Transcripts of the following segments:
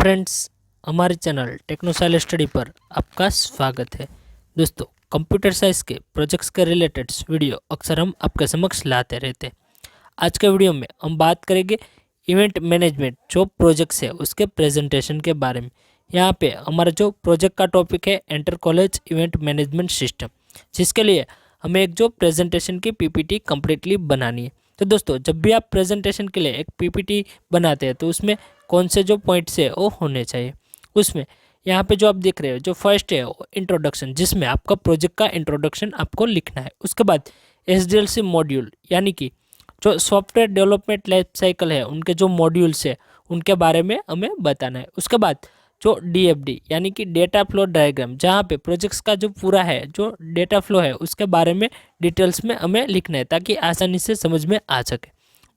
Friends, हमारे channel टेक्नोसाइल study पर आपका स्वागत है। दोस्तों, कंप्यूटर साइंस के प्रोजेक्ट्स के रिलेटेड वीडियो अक्सर हम आपके समक्ष लाते रहते हैं। आज के वीडियो में हम बात करेंगे इवेंट मैनेजमेंट जो प्रोजेक्ट्स है उसके प्रेजेंटेशन के बारे में। यहाँ पे हमारा जो प्रोजेक्ट का टॉपिक है inter college event management system, जिसके लिए हमें एक जो प्रेजेंटेशन की पीपीटी कम्प्लीटली बनानी है। तो दोस्तों, जब भी आप प्रेजेंटेशन के लिए एक पीपीटी बनाते हैं तो उसमें कौन से जो पॉइंट्स है वो होने चाहिए। उसमें यहाँ पे जो आप देख रहे हो, जो फर्स्ट है वो इंट्रोडक्शन, जिसमें आपका प्रोजेक्ट का इंट्रोडक्शन आपको लिखना है। उसके बाद एसडीएलसी मॉड्यूल, यानी कि जो सॉफ्टवेयर डेवलपमेंट लाइफ साइकिल है उनके जो मॉड्यूल्स है उनके बारे में हमें बताना है। उसके बाद जो डीएफडी यानी कि डेटा फ्लो डायग्राम, जहाँ पे प्रोजेक्ट्स का जो पूरा है जो डेटा फ्लो है उसके बारे में डिटेल्स में हमें लिखना है ताकि आसानी से समझ में आ सके।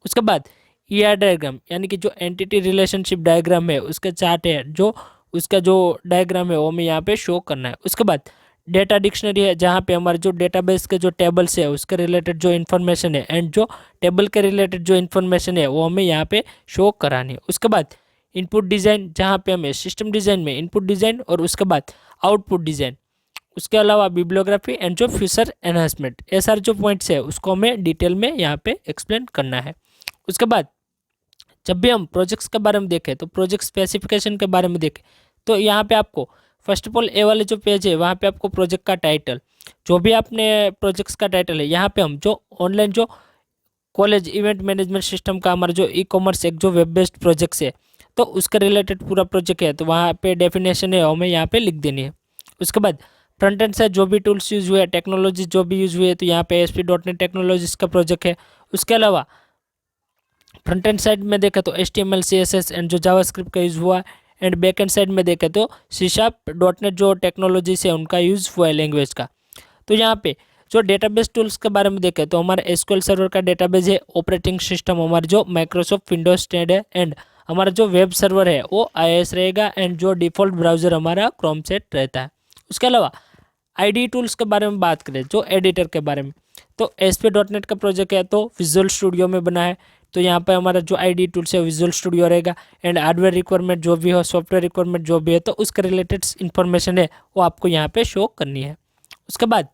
उसके बाद ईआर डायग्राम, यानी कि जो एंटिटी रिलेशनशिप डायग्राम है उसके चार्ट है, जो उसका जो डायग्राम है वो हमें यहाँ पे शो करना है। उसके बाद डेटा डिक्शनरी है, जहाँ पे हमारे जो डेटाबेस के जो टेबल्स है उसके रिलेटेड जो इन्फॉर्मेशन है एंड जो टेबल के रिलेटेड जो इन्फॉर्मेशन है वो हमें यहाँ पे शो करानी है। उसके बाद इनपुट डिज़ाइन, जहाँ पे हमें सिस्टम डिज़ाइन में इनपुट डिज़ाइन और उसके बाद आउटपुट डिज़ाइन, उसके अलावा बिब्लियोग्राफी एंड जो फ्यूचर एनहांसमेंट, ये सारे जो पॉइंट्स है उसको हमें डिटेल में यहाँ पे एक्सप्लेन करना है। उसके बाद जब भी हम प्रोजेक्ट्स के बारे में देखें तो प्रोजेक्ट स्पेसिफिकेशन के बारे में देखें तो यहाँ पे आपको फर्स्ट ऑफ ऑल ए वाले जो पेज है वहाँ पे आपको प्रोजेक्ट का टाइटल, जो भी आपने प्रोजेक्ट्स का टाइटल है, यहाँ पे हम जो ऑनलाइन जो कॉलेज इवेंट मैनेजमेंट सिस्टम का हमारा जो ई कॉमर्स एक जो वेब बेस्ड प्रोजेक्ट्स है तो उसके रिलेटेड पूरा प्रोजेक्ट है तो वहाँ पे डेफिनेशन है हमें यहाँ पे लिख देनी है। उसके बाद फ्रंट एंड से जो भी टूल्स यूज़ हुए, टेक्नोलॉजी जो भी यूज़ हुए, तो यहाँ पे ASP.NET टेक्नोलॉजीज का प्रोजेक्ट है। उसके अलावा फ्रंट एंड साइड में देखें तो HTML CSS एंड जो जावास्क्रिप्ट का यूज़ हुआ, एंड बैक एंड साइड में देखें तो C#.NET जो टेक्नोलॉजीज है उनका यूज़ हुआ है लैंग्वेज का। तो यहाँ पे जो डेटाबेस टूल्स के बारे में देखें तो हमारा SQL सर्वर का डेटाबेस है, ऑपरेटिंग सिस्टम हमारा जो माइक्रोसॉफ्ट विंडोज 10 है, एंड हमारा जो वेब सर्वर है वो IIS रहेगा, एंड जो डिफ़ॉल्ट ब्राउज़र हमारा क्रोम सेट रहता है। उसके अलावा IDE टूल्स के बारे में बात करें, जो एडिटर के बारे में, तो ASP.NET का प्रोजेक्ट है तो विजुअल स्टूडियो में बना है, तो यहाँ पे हमारा जो IDE टूल्स है विजुअल स्टूडियो रहेगा। एंड हार्डवेयर रिक्वायरमेंट जो भी हो, सॉफ्टवेयर रिक्वायरमेंट जो भी है, तो उसके रिलेटेड इन्फॉर्मेशन है वो आपको यहाँ पे शो करनी है। उसके बाद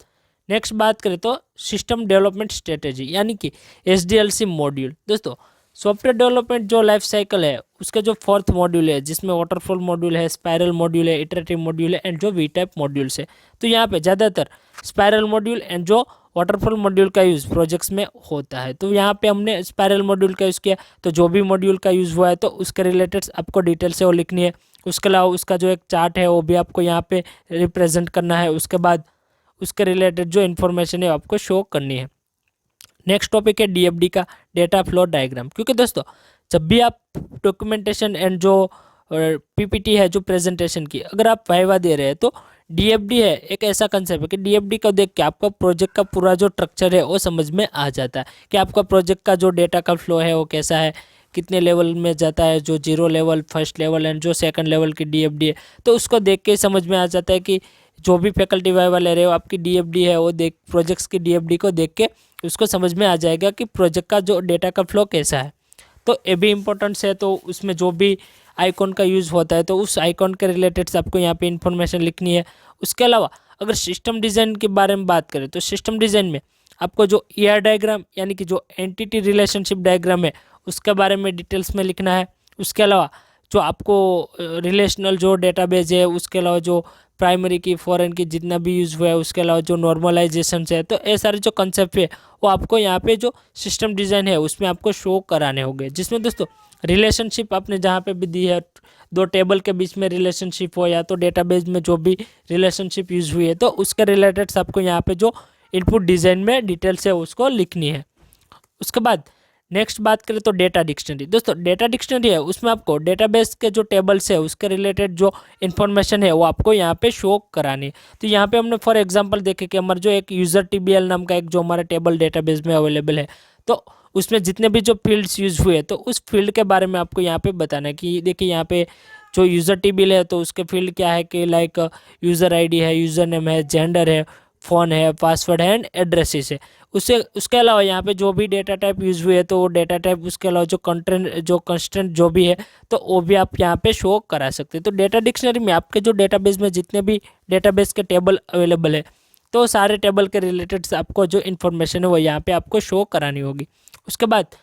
नेक्स्ट बात करें तो सिस्टम डेवलपमेंट स्ट्रेटेजी, यानी कि SDLC मॉड्यूल। दोस्तों, सॉफ्टवेयर डेवलपमेंट जो लाइफ साइकिल है उसके जो फोर्थ मॉड्यूल है, जिसमें वाटरफॉल मॉड्यूल है, स्पायरल मॉड्यूल है, इटरेटिव मॉड्यूल है एंड जो वी टाइप मॉड्यूल्स है। तो यहाँ पे ज़्यादातर स्पायरल मॉड्यूल एंड जो वाटरफॉल मॉड्यूल का यूज़ प्रोजेक्ट्स में होता है। तो यहाँ पे हमने स्पायरल मॉड्यूल का यूज़ किया, तो जो भी मॉड्यूल का यूज़ हुआ है तो उसके रिलेटेड आपको डिटेल से वो लिखनी है। उसके अलावा उसका जो एक चार्ट है वो भी आपको यहाँ पे रिप्रेजेंट करना है। उसके बाद उसके रिलेटेड जो इन्फॉर्मेशन है आपको शो करनी है। नेक्स्ट टॉपिक है DFD का, डेटा फ्लो डायग्राम। क्योंकि दोस्तों, जब भी आप डॉक्यूमेंटेशन एंड जो PPT है जो प्रेजेंटेशन की, अगर आप वाइवा दे रहे हैं तो DFD है एक ऐसा कंसेप्ट है कि DFD को देख के आपका प्रोजेक्ट का पूरा जो स्ट्रक्चर है वो समझ में आ जाता है कि आपका प्रोजेक्ट का जो डेटा का फ्लो है वो कैसा है, कितने लेवल में जाता है, जो 0 लेवल, फर्स्ट लेवल एंड जो सेकंड लेवल की DFD है। तो उसको देख के समझ में आ जाता है कि जो भी फैकल्टी वाइवा ले रहे हो आपकी DFD है वो देख, प्रोजेक्ट्स की DFD को देख के उसको समझ में आ जाएगा कि प्रोजेक्ट का जो डेटा का फ्लो कैसा है। तो ये भी इम्पोर्टेंट्स है, तो उसमें जो भी आइकॉन का यूज़ होता है तो उस आइकॉन के रिलेटेड से आपको यहाँ पे इन्फॉर्मेशन लिखनी है। उसके अलावा अगर सिस्टम डिज़ाइन के बारे में बात करें तो सिस्टम डिज़ाइन में आपको जो ER डायग्राम, यानी कि जो एंटिटी रिलेशनशिप डायग्राम है उसके बारे में डिटेल्स में लिखना है। उसके अलावा जो आपको रिलेशनल जो डेटाबेस है, उसके अलावा जो प्राइमरी की, फॉरेन की जितना भी यूज़ हुआ है, उसके अलावा जो नॉर्मलाइजेशन है, तो ये सारे जो कंसेप्ट है वो आपको यहाँ पे जो सिस्टम डिज़ाइन है उसमें आपको शो कराने होंगे। जिसमें दोस्तों रिलेशनशिप आपने जहाँ पे भी दी है, दो टेबल के बीच में रिलेशनशिप हो या तो डेटाबेस में जो भी रिलेशनशिप यूज़ हुई है तो उसके रिलेटेड आपको यहाँ पे जो इनपुट डिज़ाइन में डिटेल्स है उसको लिखनी है। उसके बाद नेक्स्ट बात करें तो डेटा डिक्शनरी। दोस्तों, डेटा डिक्शनरी है उसमें आपको डेटाबेस के जो टेबल्स है उसके रिलेटेड जो इन्फॉर्मेशन है वो आपको यहाँ पे शो करानी है। तो यहाँ पे हमने फॉर एग्जांपल देखे कि हमारा जो एक यूज़र TBL नाम का एक जो हमारा टेबल डेटाबेस में अवेलेबल है, तो उसमें जितने भी जो फील्ड्स यूज़ हुए तो उस फील्ड के बारे में आपको यहाँ पे बताना है कि देखिए यहाँ पे जो यूज़र TBL है तो उसके फील्ड क्या है कि लाइक यूज़र ID है, यूज़र नेम है, जेंडर है, फ़ोन है, पासवर्ड है एंड एड्रेसेस है। उसके अलावा यहाँ पे जो भी डेटा टाइप यूज़ हुई है तो वो डेटा टाइप, उसके अलावा जो कंस्टेंट जो भी है तो वो भी आप यहाँ पे शो करा सकते हैं। तो डेटा डिक्शनरी में आपके जो डेटाबेस में जितने भी डेटाबेस के टेबल अवेलेबल है तो सारे टेबल के रिलेटेड आपको जो इन्फॉर्मेशन है वो यहाँ पे आपको शो करानी होगी। उसके बाद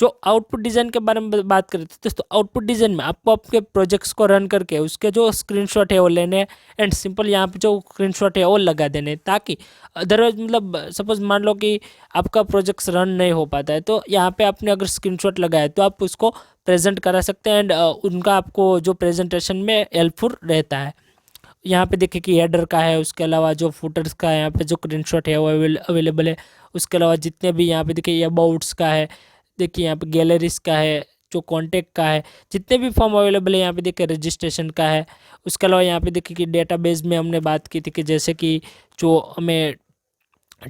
जो आउटपुट डिज़ाइन के बारे में बात करें तो दोस्तों आउटपुट डिज़ाइन में आपको आपके प्रोजेक्ट्स को रन करके उसके जो स्क्रीनशॉट है वो लेने हैं एंड सिंपल यहाँ पे जो स्क्रीनशॉट है वो लगा देने हैं, ताकि अदरवाइज मतलब सपोज मान लो कि आपका प्रोजेक्ट्स रन नहीं हो पाता है तो यहाँ पे आपने अगर स्क्रीनशॉट लगाया तो आप उसको प्रेजेंट करा सकते हैं एंड उनका आपको जो प्रेजेंटेशन में हेल्पफुल रहता है। यहाँ पे देखिए कि हेडर का है, उसके अलावा जो फुटर्स का है यहाँ पे जो स्क्रीनशॉट है वो अवेलेबल है। उसके अलावा जितने भी यहाँ पे देखिए अबाउट्स का है, देखिए यहाँ पे गैलरीज का है, जो कॉन्टैक्ट का है, जितने भी फॉर्म अवेलेबल है यहाँ पे देखिए रजिस्ट्रेशन का है। उसके अलावा यहाँ पे देखिए कि डेटाबेस में हमने बात की थी कि जैसे कि जो हमें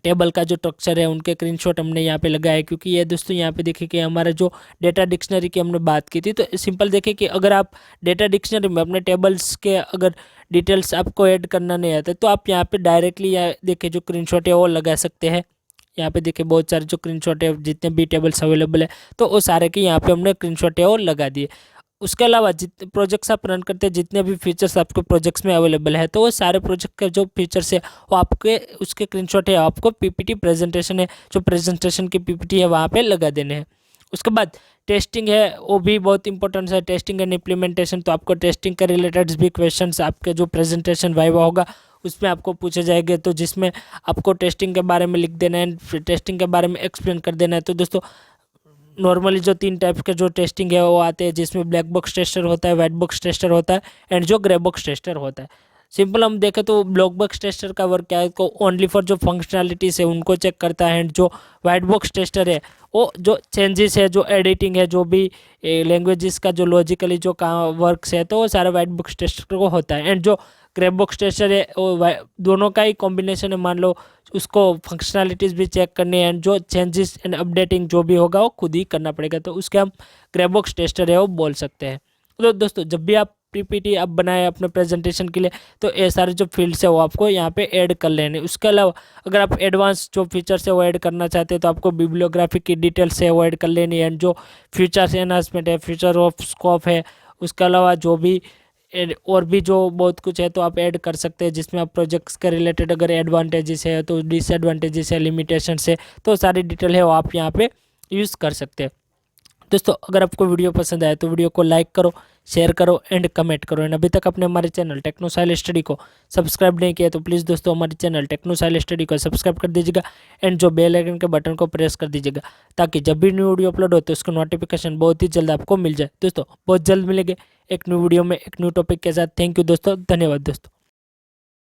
टेबल का जो स्ट्रक्चर है उनके स्क्रीनशॉट हमने यहाँ पे लगाया है, क्योंकि ये दोस्तों यहाँ पे देखिए कि हमारा जो डेटा डिक्शनरी की हमने बात की थी। तो सिंपल देखिए कि अगर आप डेटा डिक्शनरी में अपने टेबल्स के अगर डिटेल्स आपको ऐड करना नहीं आता तो आप यहाँ पे डायरेक्टली देखिए जो स्क्रीनशॉट है वो लगा सकते हैं। यहाँ पे देखिए बहुत सारे जो स्क्रीनशॉट है जितने भी टेबल्स अवेलेबल है तो वो सारे के यहाँ पे हमने स्क्रीनशॉट है वो लगा दिए। उसके अलावा जितने प्रोजेक्ट्स आप रन करते हैं, जितने भी फीचर्स आपके प्रोजेक्ट्स में अवेलेबल है तो वो सारे प्रोजेक्ट के जो फीचर्स है वो आपके उसके स्क्रीनशॉट है आपको पीपीटी प्रेजेंटेशन है, जो प्रेजेंटेशन की पीपीटी है वहाँ पे लगा देने हैं। उसके बाद टेस्टिंग है वो भी बहुत इंपॉर्टेंट है, टेस्टिंग एंड इम्प्लीमेंटेशन। तो आपको टेस्टिंग के रिलेटेड भी क्वेश्चंस आपके जो प्रेजेंटेशन वाइवा होगा उसमें आपको पूछे जाएंगे, तो जिसमें आपको टेस्टिंग के बारे में लिख देना है, फिर टेस्टिंग के बारे में एक्सप्लेन कर देना है। तो दोस्तों नॉर्मली जो 3 टाइप के जो टेस्टिंग है वो आते हैं, जिसमें ब्लैक बॉक्स टेस्टर होता है, वाइट बॉक्स टेस्टर होता है एंड जो ग्रे बॉक्स टेस्टर होता है। सिंपल हम देखें तो ब्लैक बॉक्स टेस्टर का वर्क क्या है, को ओनली फॉर जो फंक्शनैलिटीज़ है उनको चेक करता है एंड जो वाइट बॉक्स टेस्टर है वो जो चेंजेस है, जो एडिटिंग है, जो भी लैंग्वेजेस का जो लॉजिकली जो काम वर्क्स है तो वो सारा वाइट बॉक्स टेस्टर को होता है। एंड जो ग्रे बॉक्स टेस्टर है वो दोनों का ही कॉम्बिनेशन है, मान लो उसको फंक्शनैलिटीज़ भी चेक करनी है एंड जो चेंजेस एंड अपडेटिंग जो भी होगा वो खुद ही करना पड़ेगा, तो उसके हम ग्रे बॉक्स टेस्टर है वो बोल सकते हैं। तो दोस्तों जब भी आप पीपीटी आप बनाए अपने प्रेजेंटेशन के लिए तो ये सारे जो फील्ड्स है वो आपको यहाँ पे ऐड कर लेने। उसके अलावा अगर आप एडवांस जो फीचर्स है वो ऐड करना चाहते हैं तो आपको बिब्लियोग्राफी की डिटेल्स है वो ऐड कर लेनी है एंड जो फीचर्स एनहांसमेंट है, फीचर ऑफ स्कोप है, उसके अलावा जो भी और भी जो बहुत कुछ है तो आप ऐड कर सकते हैं, जिसमें आप प्रोजेक्ट्स के रिलेटेड अगर एडवांटेजेस है तो डिसएडवांटेजेस है, लिमिटेशंस है, तो सारी डिटेल है वो आप यहाँ पे यूज़ कर सकते हैं। दोस्तों अगर आपको वीडियो पसंद आए तो वीडियो को लाइक करो, शेयर करो एंड कमेंट करो एंड अभी तक आपने हमारे चैनल टेक्नो स्टाइल स्टडी को सब्सक्राइब नहीं किया तो प्लीज़ दोस्तों हमारे चैनल टेक्नो स्टाइल स्टडी को सब्सक्राइब कर दीजिएगा एंड जो बेल आइकन के बटन को प्रेस कर दीजिएगा, ताकि जब भी न्यू वीडियो अपलोड हो तो उसका नोटिफिकेशन बहुत ही जल्द आपको मिल जाए। दोस्तों बहुत जल्द मिलेंगे एक न्यू वीडियो में एक न्यू टॉपिक के साथ। थैंक यू दोस्तों, धन्यवाद दोस्तों।